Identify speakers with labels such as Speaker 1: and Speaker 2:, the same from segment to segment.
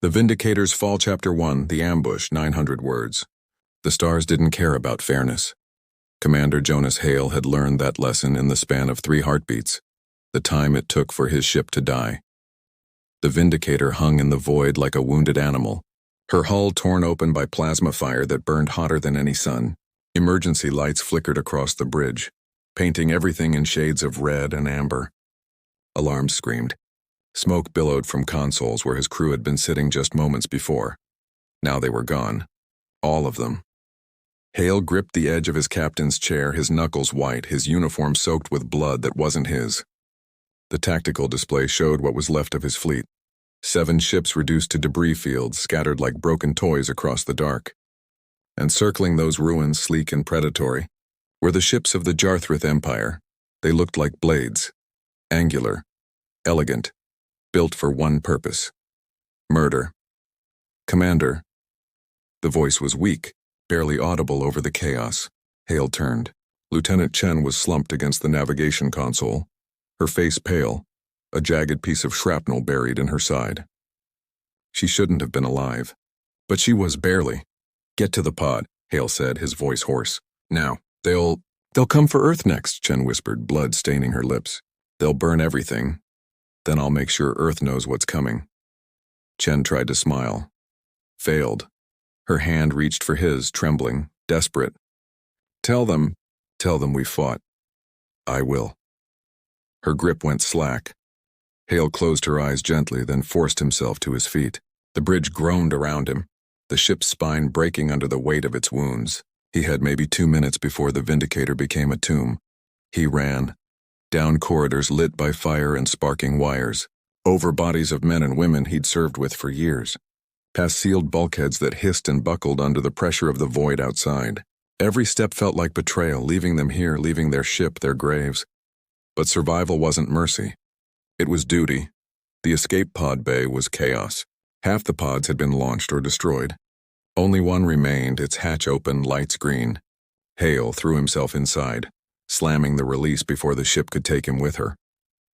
Speaker 1: The Vindicators Fall Chapter 1, The Ambush, 900 words. The stars didn't care about fairness. Commander Jonas Hale had learned that lesson in the span of 3 heartbeats, the time it took for his ship to die. The Vindicator hung in the void like a wounded animal, her hull torn open by plasma fire that burned hotter than any sun. Emergency lights flickered across the bridge, painting everything in shades of red and amber. Alarms screamed. Smoke billowed from consoles where his crew had been sitting just moments before. Now they were gone. All of them. Hale gripped the edge of his captain's chair, his knuckles white, his uniform soaked with blood that wasn't his. The tactical display showed what was left of his fleet. 7 ships reduced to debris fields scattered like broken toys across the dark. And circling those ruins, sleek and predatory, were the ships of the Jarthrith Empire. They looked like blades. Angular. Elegant. Built for one purpose. Murder. Commander. The voice was weak, barely audible over the chaos. Hale turned. Lieutenant Chen was slumped against the navigation console, her face pale, a jagged piece of shrapnel buried in her side. She shouldn't have been alive. But she was barely. "Get to the pod," Hale said, his voice hoarse. "Now. They'll come for Earth next," Chen whispered, blood staining her lips. "They'll burn everything. Then I'll make sure Earth knows what's coming." Chen tried to smile. Failed. Her hand reached for his, trembling, desperate. Tell them we fought. I will." Her grip went slack. Hale closed her eyes gently, then forced himself to his feet. The bridge groaned around him, the ship's spine breaking under the weight of its wounds. He had maybe 2 minutes before the Vindicator became a tomb. He ran, down corridors lit by fire and sparking wires, over bodies of men and women he'd served with for years, past sealed bulkheads that hissed and buckled under the pressure of the void outside. Every step felt like betrayal, leaving them here, leaving their ship, their graves. But survival wasn't mercy. It was duty. The escape pod bay was chaos. Half the pods had been launched or destroyed. Only one remained, its hatch open, lights green. Hale threw himself inside, slamming the release before the ship could take him with her.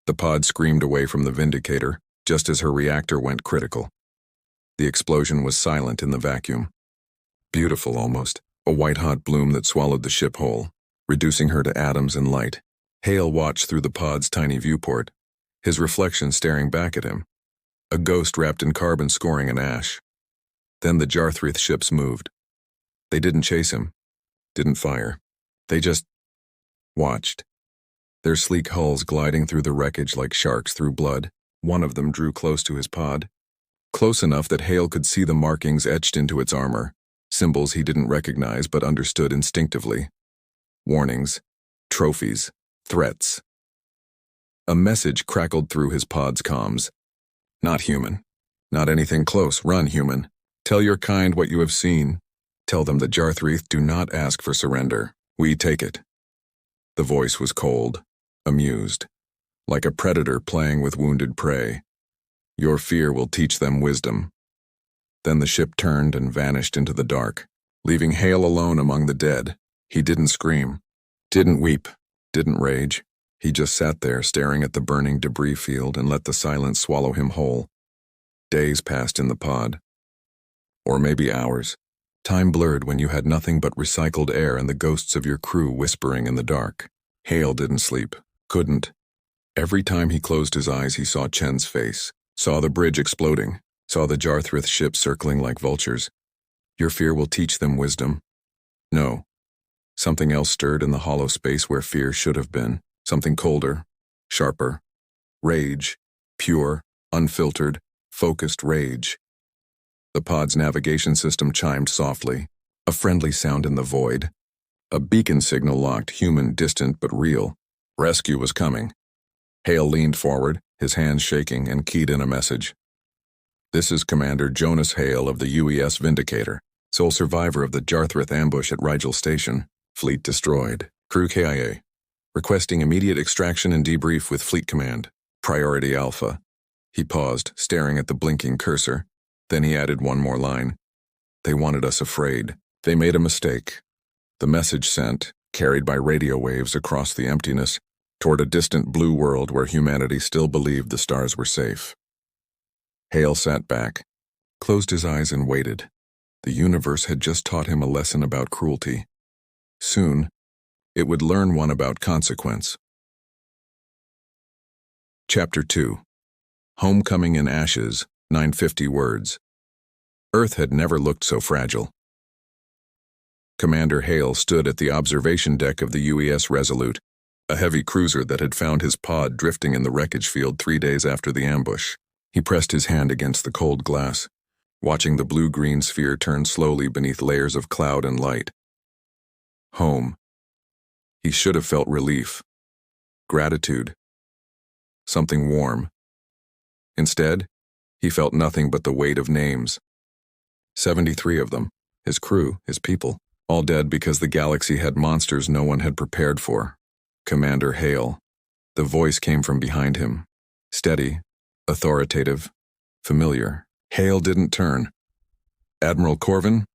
Speaker 1: The pod screamed away from the Vindicator, just as her reactor went critical. The explosion was silent in the vacuum. Beautiful almost, a white-hot bloom that swallowed the ship whole, reducing her to atoms and light. Hale watched through the pod's tiny viewport, his reflection staring back at him, a ghost wrapped in carbon scoring an ash. Then the Jarthrith ships moved. They didn't chase him, didn't fire. They just watched. Their sleek hulls gliding through the wreckage like sharks through blood. One of them drew close to his pod. Close enough that Hale could see the markings etched into its armor, symbols he didn't recognize but understood instinctively. Warnings, trophies, threats. A message crackled through his pod's comms. "Not human. Not anything close. Run, human. Tell your kind what you have seen. Tell them the Jarthrith do not ask for surrender. We take it." The voice was cold, amused, like a predator playing with wounded prey. "Your fear will teach them wisdom." Then the ship turned and vanished into the dark, leaving Hale alone among the dead. He didn't scream, didn't weep, didn't rage. He just sat there staring at the burning debris field and let the silence swallow him whole. Days passed in the pod. Or maybe hours. Time blurred when you had nothing but recycled air and the ghosts of your crew whispering in the dark. Hale didn't sleep. Couldn't. Every time he closed his eyes, he saw Chen's face, saw the bridge exploding, saw the Jarthrith ships circling like vultures. Your fear will teach them wisdom. No. Something else stirred in the hollow space where fear should have been. Something colder, sharper. Rage. Pure, unfiltered, focused rage. The pod's navigation system chimed softly, a friendly sound in the void. A beacon signal locked, human, distant but real. Rescue was coming. Hale leaned forward, his hands shaking, and keyed in a message. "This is Commander Jonas Hale of the UES Vindicator, sole survivor of the Jarthrith ambush at Rigel Station. Fleet destroyed. Crew KIA. Requesting immediate extraction and debrief with Fleet Command. Priority Alpha." He paused, staring at the blinking cursor. Then he added one more line. "They wanted us afraid. They made a mistake." The message sent, carried by radio waves across the emptiness, toward a distant blue world where humanity still believed the stars were safe. Hale sat back, closed his eyes and waited. The universe had just taught him a lesson about cruelty. Soon, it would learn one about consequence. Chapter 2. Homecoming in Ashes, 950 words. Earth had never looked so fragile. Commander Hale stood at the observation deck of the UES Resolute, a heavy cruiser that had found his pod drifting in the wreckage field 3 days after the ambush. He pressed his hand against the cold glass, watching the blue-green sphere turn slowly beneath layers of cloud and light. Home. He should have felt relief, gratitude, something warm. Instead, he felt nothing but the weight of names. 73 of them, his crew, his people, all dead because the galaxy had monsters no one had prepared for. Commander Hale. The voice came from behind him. Steady, authoritative, familiar. Hale didn't turn. "Admiral Corvin?"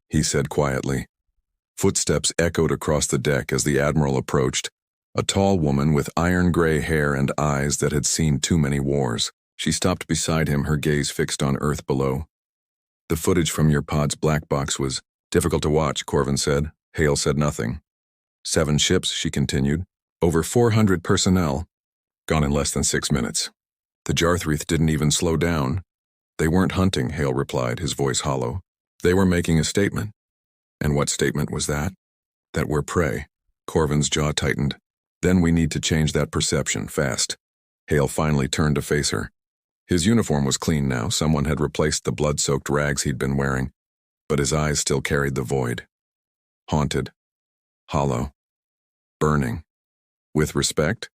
Speaker 1: he said quietly. Footsteps echoed across the deck as the Admiral approached, a tall woman with iron-gray hair and eyes that had seen too many wars. She stopped beside him, her gaze fixed on Earth below. "The footage from your pod's black box was difficult to watch," Corvin said. Hale said nothing. 7 ships, she continued. Over 400 personnel. Gone in less than 6 minutes. The Jarthreath didn't even slow down. "They weren't hunting," Hale replied, his voice hollow. "They were making a statement." "And what statement was that?" "That we're prey." Corvin's jaw tightened. "Then we need to change that perception, fast." Hale finally turned to face her. His uniform was clean now. Someone had replaced the blood-soaked rags he'd been wearing, but his eyes still carried the void. Haunted. Hollow. Burning. "With respect?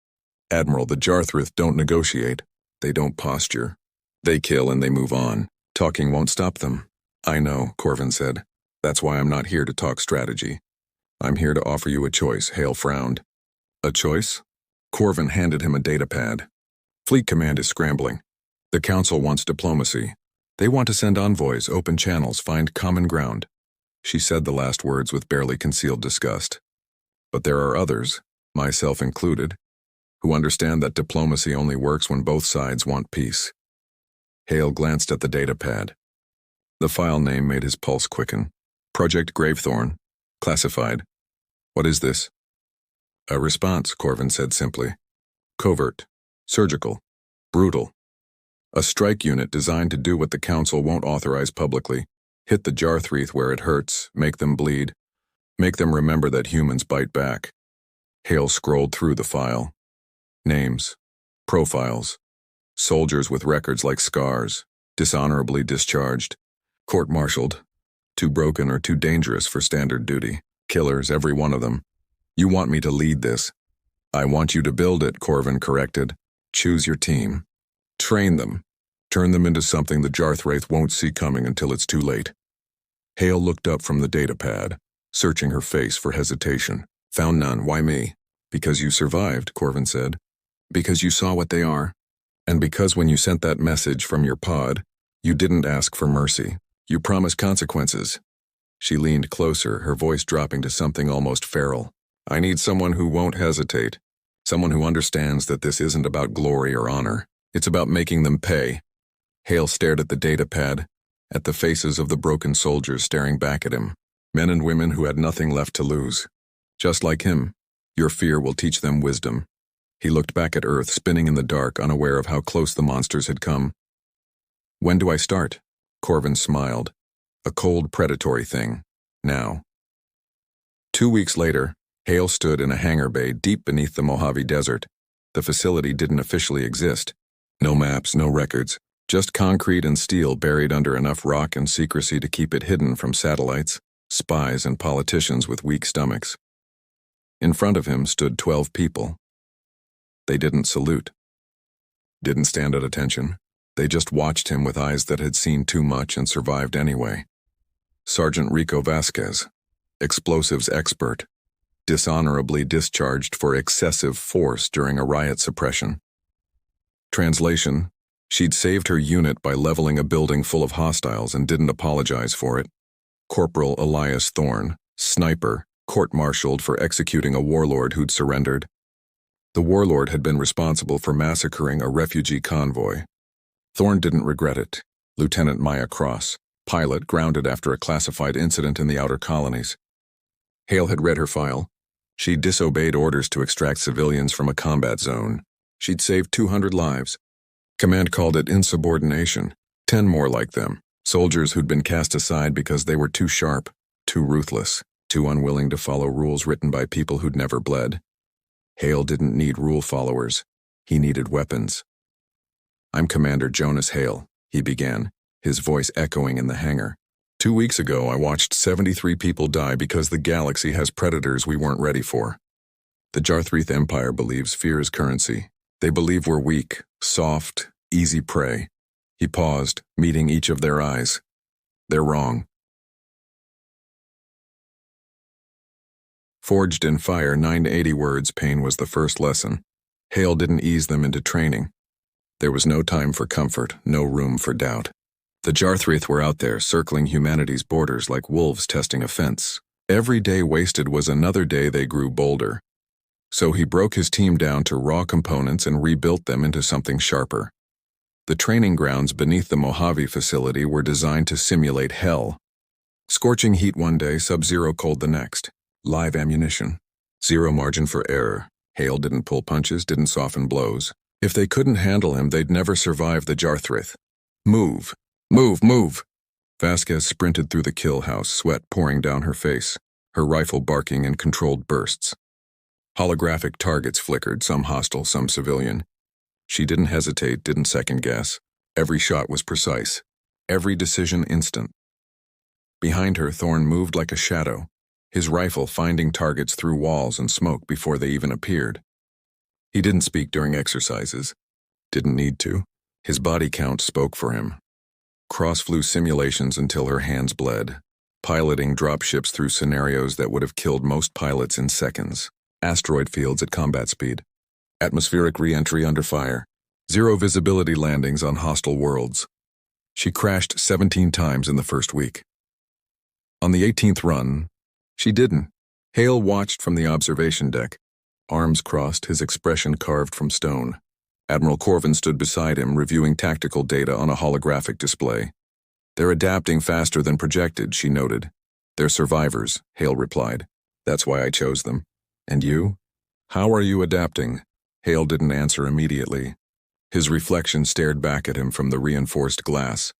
Speaker 1: Admiral, the Jarthreath don't negotiate. They don't posture. They kill and they move on. Talking won't stop them." "I know," Corvin said. "That's why I'm not here to talk strategy. I'm here to offer you a choice." Hale frowned. "A choice?" Corvin handed him a datapad. "Fleet Command is scrambling. The Council wants diplomacy. They want to send envoys, open channels, find common ground." She said the last words with barely concealed disgust. "But there are others, myself included, who understand that diplomacy only works when both sides want peace." Hale glanced at the datapad. The file name made his pulse quicken. "Project Gravethorn. Classified. What is this?" "A response," Corvin said simply. "Covert. Surgical. Brutal. A strike unit designed to do what the Council won't authorize publicly. Hit the Jarthreath where it hurts, make them bleed. Make them remember that humans bite back." Hale scrolled through the file. Names. Profiles. Soldiers with records like scars. Dishonorably discharged. Court-martialed. Too broken or too dangerous for standard duty. Killers, every one of them. "You want me to lead this?" "I want you to build it," Corvin corrected. "Choose your team. Train them. Turn them into something the Jarthreath won't see coming until it's too late." Hale looked up from the datapad, searching her face for hesitation. "Found none. Why me?" "Because you survived," Corvin said. "Because you saw what they are. And because when you sent that message from your pod, you didn't ask for mercy. You promised consequences." She leaned closer, her voice dropping to something almost feral. "I need someone who won't hesitate. Someone who understands that this isn't about glory or honor. It's about making them pay." Hale stared at the datapad, at the faces of the broken soldiers staring back at him. Men and women who had nothing left to lose. Just like him, your fear will teach them wisdom. He looked back at Earth, spinning in the dark, unaware of how close the monsters had come. "When do I start?" Corvin smiled. A cold, predatory thing. Now. 2 weeks later, Hale stood in a hangar bay deep beneath the Mojave Desert. The facility didn't officially exist. No maps, no records. Just concrete and steel buried under enough rock and secrecy to keep it hidden from satellites, spies, and politicians with weak stomachs. In front of him stood 12 people. They didn't salute. Didn't stand at attention. They just watched him with eyes that had seen too much and survived anyway. Sergeant Rico Vasquez, explosives expert, dishonorably discharged for excessive force during a riot suppression. Translation: she'd saved her unit by leveling a building full of hostiles and didn't apologize for it. Corporal Elias Thorne, sniper, court-martialed for executing a warlord who'd surrendered. The warlord had been responsible for massacring a refugee convoy. Thorne didn't regret it. Lieutenant Maya Cross, pilot grounded after a classified incident in the outer colonies. Hale had read her file. She'd disobeyed orders to extract civilians from a combat zone. She'd saved 200 lives. Command called it insubordination. 10 more like them, soldiers who'd been cast aside because they were too sharp, too ruthless, too unwilling to follow rules written by people who'd never bled. Hale didn't need rule followers. He needed weapons. "I'm Commander Jonas Hale," he began, his voice echoing in the hangar. 2 weeks ago, I watched 73 people die because the galaxy has predators we weren't ready for. The Jarthrith Empire believes fear is currency. They believe we're weak, soft, easy prey. He paused, meeting each of their eyes. They're wrong. Forged in fire, 980 words, pain was the first lesson. Hale didn't ease them into training. There was no time for comfort, no room for doubt. The Jarthrith were out there, circling humanity's borders like wolves testing a fence. Every day wasted was another day they grew bolder. So he broke his team down to raw components and rebuilt them into something sharper. The training grounds beneath the Mojave facility were designed to simulate hell. Scorching heat one day, sub-zero cold the next. Live ammunition. Zero margin for error. Hale didn't pull punches, didn't soften blows. If they couldn't handle him, they'd never survive the Jarthrith. Move! Move! Move! Vasquez sprinted through the kill house, sweat pouring down her face, her rifle barking in controlled bursts. Holographic targets flickered, some hostile, some civilian. She didn't hesitate, didn't second-guess. Every shot was precise. Every decision instant. Behind her, Thorne moved like a shadow, his rifle finding targets through walls and smoke before they even appeared. He didn't speak during exercises. Didn't need to. His body count spoke for him. Cross flew simulations until her hands bled, piloting dropships through scenarios that would have killed most pilots in seconds. Asteroid fields at combat speed. Atmospheric re-entry under fire. Zero visibility landings on hostile worlds. She crashed 17 times in the first week. On the 18th run, she didn't. Hale watched from the observation deck, arms crossed, his expression carved from stone. Admiral Corvin stood beside him, reviewing tactical data on a holographic display. "They're adapting faster than projected," she noted. "They're survivors," Hale replied. "That's why I chose them. And you? How are you adapting?" Hale didn't answer immediately. His reflection stared back at him from the reinforced glass.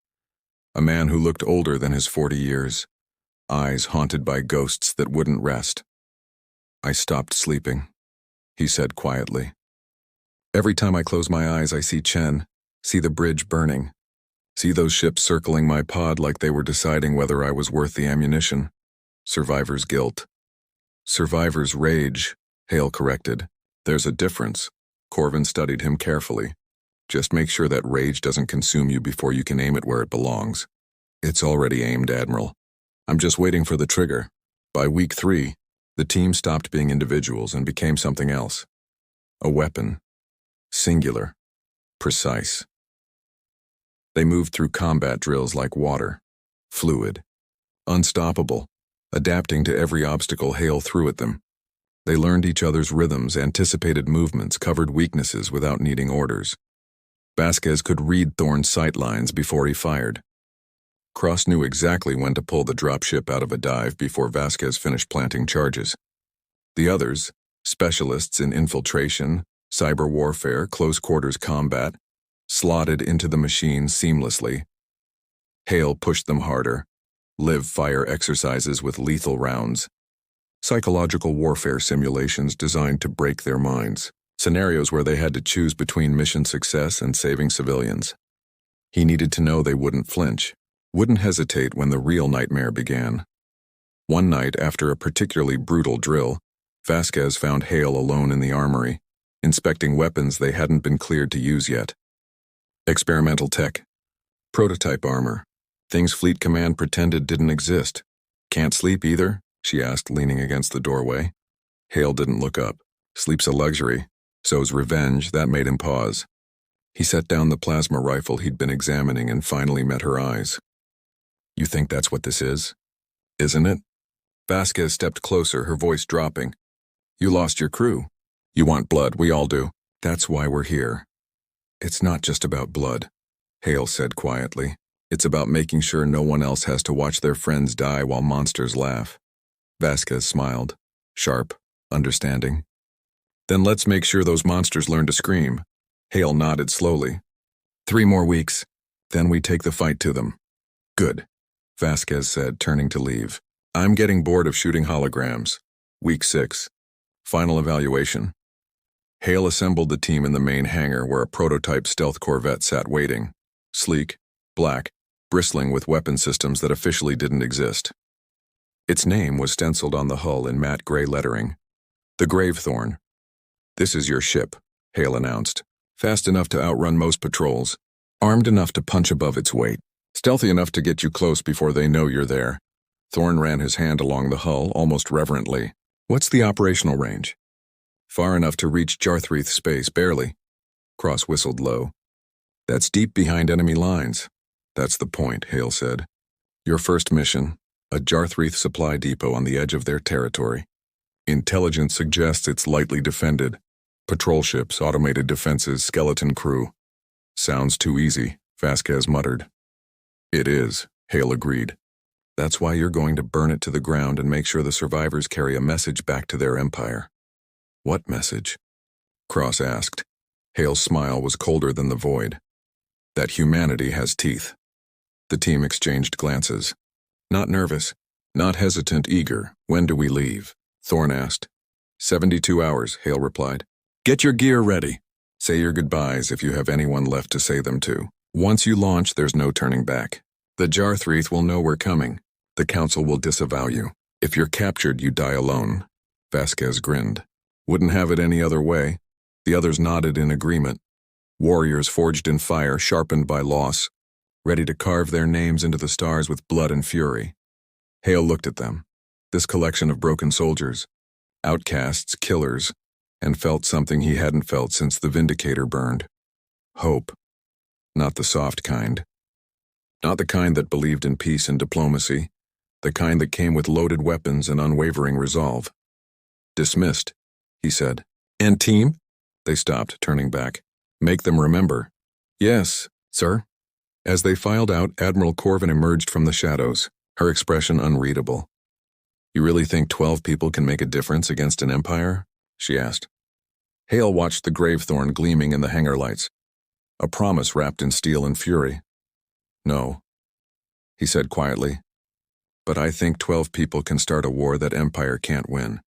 Speaker 1: A man who looked older than his 40 years. Eyes haunted by ghosts that wouldn't rest. "I stopped sleeping," he said quietly. "Every time I close my eyes, I see Chen, see the bridge burning, see those ships circling my pod like they were deciding whether I was worth the ammunition. Survivor's guilt." "Survivor's rage," Hale corrected. "There's a difference." Corvin studied him carefully. "Just make sure that rage doesn't consume you before you can aim it where it belongs." "It's already aimed, Admiral. I'm just waiting for the trigger." By week 3, the team stopped being individuals and became something else. A weapon. Singular. Precise. They moved through combat drills like water. Fluid. Unstoppable. Adapting to every obstacle Hale threw at them. They learned each other's rhythms, anticipated movements, covered weaknesses without needing orders. Vasquez could read Thorne's sight lines before he fired. Cross knew exactly when to pull the dropship out of a dive before Vasquez finished planting charges. The others, specialists in infiltration, cyber warfare, close-quarters combat, slotted into the machine seamlessly. Hale pushed them harder. Live-fire exercises with lethal rounds. Psychological warfare simulations designed to break their minds. Scenarios where they had to choose between mission success and saving civilians. He needed to know they wouldn't flinch, wouldn't hesitate when the real nightmare began. One night, after a particularly brutal drill, Vasquez found Hale alone in the armory, inspecting weapons they hadn't been cleared to use yet. Experimental tech. Prototype armor. Things Fleet Command pretended didn't exist. "Can't sleep either?" she asked, leaning against the doorway. Hale didn't look up. Sleep's a luxury. So's revenge. That made him pause. He set down the plasma rifle he'd been examining and finally met her eyes. "You think that's what this is? Isn't it?" Vasquez stepped closer, her voice dropping. "You lost your crew. You want blood, we all do. That's why we're here." "It's not just about blood," Hale said quietly. It's about making sure no one else has to watch their friends die while monsters laugh. Vasquez smiled, sharp, understanding. Then let's make sure those monsters learn to scream. Hale nodded slowly. 3 more weeks, then we take the fight to them. Good, Vasquez said, turning to leave. I'm getting bored of shooting holograms. Week 6. Final evaluation. Hale assembled the team in the main hangar where a prototype stealth corvette sat waiting. Sleek, black, bristling with weapon systems that officially didn't exist. Its name was stenciled on the hull in matte gray lettering. The Gravethorn. This is your ship, Hale announced. Fast enough to outrun most patrols. Armed enough to punch above its weight. Stealthy enough to get you close before they know you're there. Thorne ran his hand along the hull, almost reverently. What's the operational range? Far enough to reach Jarthreath space, barely. Cross whistled low. That's deep behind enemy lines. That's the point, Hale said. Your first mission, a Jarthreath supply depot on the edge of their territory. Intelligence suggests it's lightly defended. Patrol ships, automated defenses, skeleton crew. Sounds too easy, Vasquez muttered. It is, Hale agreed. That's why you're going to burn it to the ground and make sure the survivors carry a message back to their empire. What message? Cross asked. Hale's smile was colder than the void. That humanity has teeth. The team exchanged glances. Not nervous, not hesitant, eager. When do we leave? Thorne asked. 72 hours, Hale replied. Get your gear ready. Say your goodbyes if you have anyone left to say them to. Once you launch, there's no turning back. The Jarthreath will know we're coming. The Council will disavow you. If you're captured, you die alone. Vasquez grinned. Wouldn't have it any other way. The others nodded in agreement. Warriors forged in fire, sharpened by loss, ready to carve their names into the stars with blood and fury. Hale looked at them, this collection of broken soldiers, outcasts, killers, and felt something he hadn't felt since the Vindicator burned. Hope. Not the soft kind. Not the kind that believed in peace and diplomacy, the kind that came with loaded weapons and unwavering resolve. Dismissed, he said. And team? They stopped, turning back. Make them remember. Yes, sir. As they filed out, Admiral Corvin emerged from the shadows, her expression unreadable. You really think 12 people can make a difference against an empire? She asked. Hale watched the Gravethorn gleaming in the hangar lights. A promise wrapped in steel and fury. No, he said quietly. But I think 12 people can start a war that Empire can't win.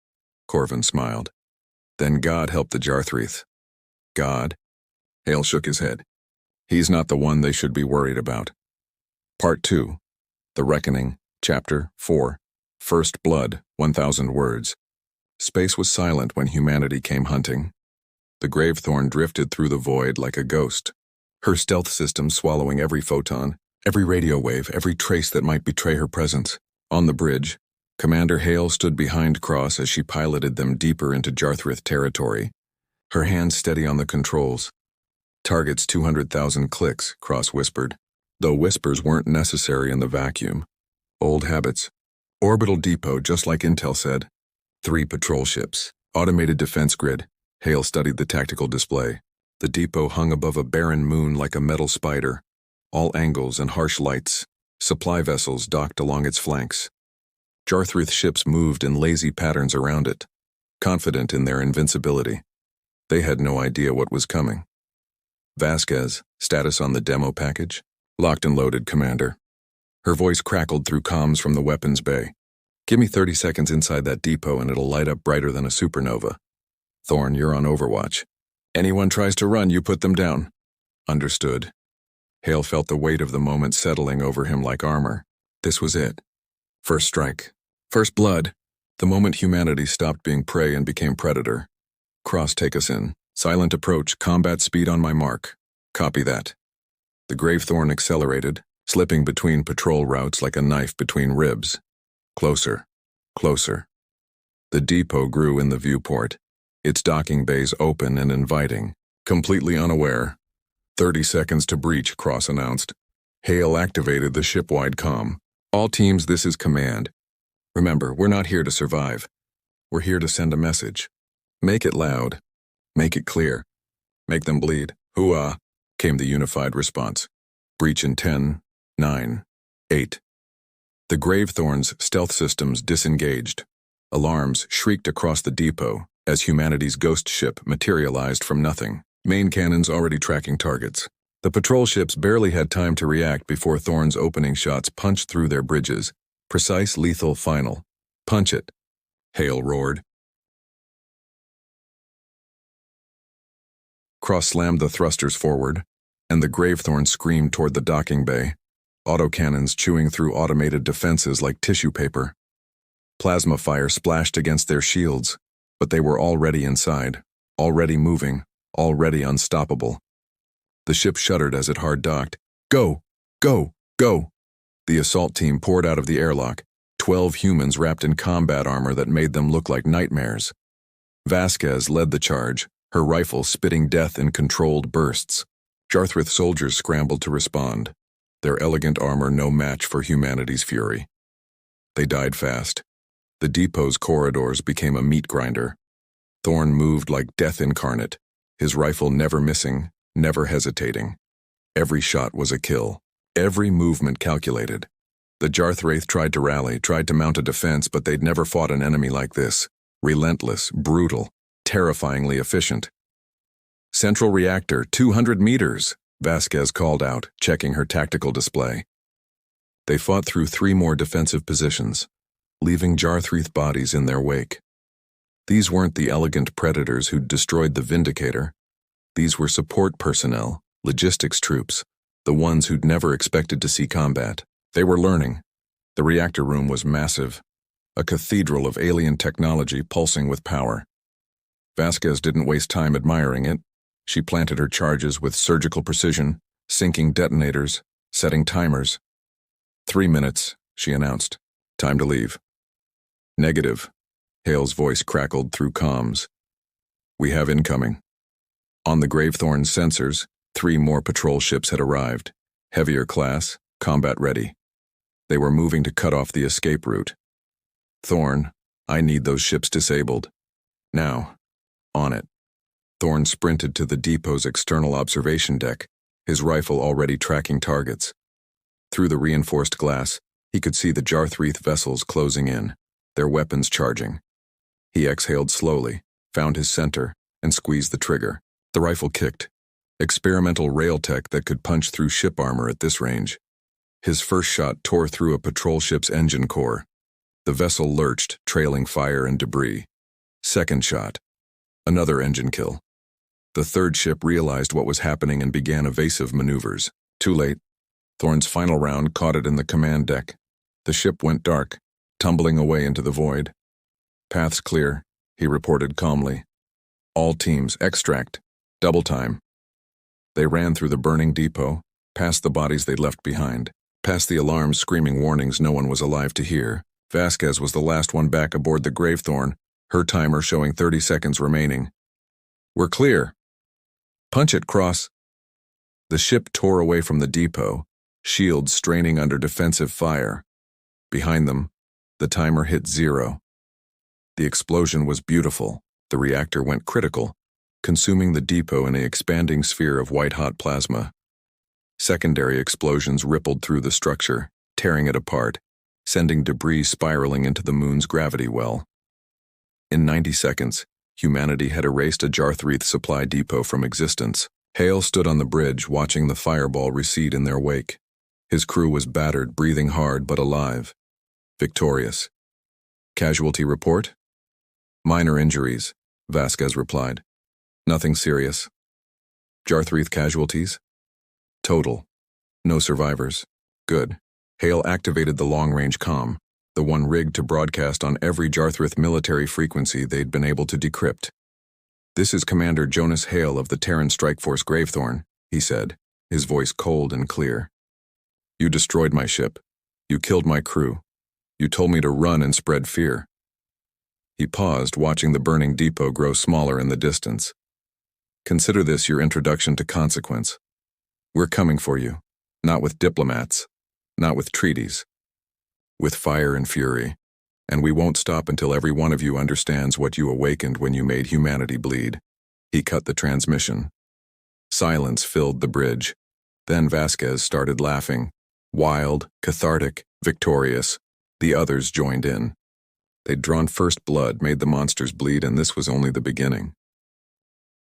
Speaker 1: Corvin smiled. Then God help the Jarthreath. God? Hale shook his head. He's not the one they should be worried about. Part 2. The Reckoning, Chapter 4. First Blood, 1,000 words. Space was silent when humanity came hunting. The Gravethorn drifted through the void like a ghost, her stealth system swallowing every photon, every radio wave, every trace that might betray her presence. On the bridge, Commander Hale stood behind Cross as she piloted them deeper into Jarthreath territory, her hands steady on the controls. Targets 200,000 clicks, Cross whispered, though whispers weren't necessary in the vacuum. Old habits. Orbital depot, just like Intel said. 3 patrol ships, automated defense grid. Hale studied the tactical display. The depot hung above a barren moon like a metal spider, all angles and harsh lights. Supply vessels docked along its flanks. Jarthreath ships moved in lazy patterns around it, confident in their invincibility. They had no idea what was coming. Vasquez, status on the demo package? Locked and loaded, Commander. Her voice crackled through comms from the weapons bay. Give me 30 seconds inside that depot and it'll light up brighter than a supernova. Thorne, you're on overwatch. Anyone tries to run, you put them down. Understood. Hale felt the weight of the moment settling over him like armor. This was it. First strike. First blood. The moment humanity stopped being prey and became predator. Cross, take us in. Silent approach, combat speed on my mark. Copy that. The Gravethorn accelerated, slipping between patrol routes like a knife between ribs. Closer. Closer. The depot grew in the viewport, its docking bays open and inviting, completely unaware. 30 seconds to breach, Cross announced. Hale activated the ship-wide comm. All teams, this is command. Remember, we're not here to survive. We're here to send a message. Make it loud. Make it clear. Make them bleed. Hooah, came the unified response. Breach in 10, 9, 8. The Gravethorn's stealth systems disengaged. Alarms shrieked across the depot as humanity's ghost ship materialized from nothing, main cannons already tracking targets. The patrol ships barely had time to react before Thorn's opening shots punched through their bridges. Precise, lethal, final. Punch it, Hale roared. Cross slammed the thrusters forward, and the Gravethorn screamed toward the docking bay, autocannons chewing through automated defenses like tissue paper. Plasma fire splashed against their shields, but they were already inside, already moving, already unstoppable. The ship shuddered as it hard docked. Go! Go! Go! The assault team poured out of the airlock, 12 humans wrapped in combat armor that made them look like nightmares. Vasquez led the charge, her rifle spitting death in controlled bursts. Jarthrith soldiers scrambled to respond, their elegant armor no match for humanity's fury. They died fast. The depot's corridors became a meat grinder. Thorn moved like death incarnate, his rifle never missing, never hesitating. Every shot was a kill, every movement calculated. The Jarthwraith tried to rally, tried to mount a defense, but they'd never fought an enemy like this. Relentless, brutal, terrifyingly efficient. Central reactor, 200 meters, Vasquez called out, checking her tactical display. They fought through 3 more defensive positions, leaving Jarthwraith bodies in their wake. These weren't the elegant predators who'd destroyed the Vindicator. These were support personnel, logistics troops, the ones who'd never expected to see combat. They were learning. The reactor room was massive, a cathedral of alien technology pulsing with power. Vasquez didn't waste time admiring it. She planted her charges with surgical precision, sinking detonators, setting timers. 3 minutes, she announced. Time to leave. Negative, Hale's voice crackled through comms. We have incoming. On the Gravethorn's sensors, 3 more patrol ships had arrived, heavier class, combat ready. They were moving to cut off the escape route. Thorn, I need those ships disabled. Now. On it. Thorn sprinted to the depot's external observation deck, his rifle already tracking targets. Through the reinforced glass, he could see the Jarthwraith vessels closing in, their weapons charging. He exhaled slowly, found his center, and squeezed the trigger. The rifle kicked. Experimental rail tech that could punch through ship armor at this range. His first shot tore through a patrol ship's engine core. The vessel lurched, trailing fire and debris. Second shot. Another engine kill. The third ship realized what was happening and began evasive maneuvers. Too late. Thorn's final round caught it in the command deck. The ship went dark, tumbling away into the void. Paths clear, he reported calmly. All teams, extract. Double time. They ran through the burning depot, past the bodies they'd left behind, past the alarms screaming warnings no one was alive to hear. Vasquez was the last one back aboard the Gravethorn, her timer showing 30 seconds remaining. We're clear. Punch it, Cross. The ship tore away from the depot, shields straining under defensive fire. Behind them, the timer hit 0. The explosion was beautiful. The reactor went critical, consuming the depot in an expanding sphere of white-hot plasma. Secondary explosions rippled through the structure, tearing it apart, sending debris spiraling into the moon's gravity well. In 90 seconds, humanity had erased a Jarthwraith supply depot from existence. Hale stood on the bridge, watching the fireball recede in their wake. His crew was battered, breathing hard but alive. Victorious. Casualty report? Minor injuries, Vasquez replied. Nothing serious. Jarthwraith casualties? Total. No survivors. Good. Hale activated the long-range comm, the one rigged to broadcast on every Jarthwraith military frequency they'd been able to decrypt. This is Commander Jonas Hale of the Terran Strike Force Gravethorn, he said, his voice cold and clear. You destroyed my ship. You killed my crew. You told me to run and spread fear. He paused, watching the burning depot grow smaller in the distance. Consider this your introduction to consequence. We're coming for you, not with diplomats, not with treaties, with fire and fury, and we won't stop until every one of you understands what you awakened when you made humanity bleed. He cut the transmission. Silence filled the bridge. Then Vasquez started laughing, Wild, cathartic, victorious, the others joined in. They'd drawn first blood, made the monsters bleed, and this was only the beginning.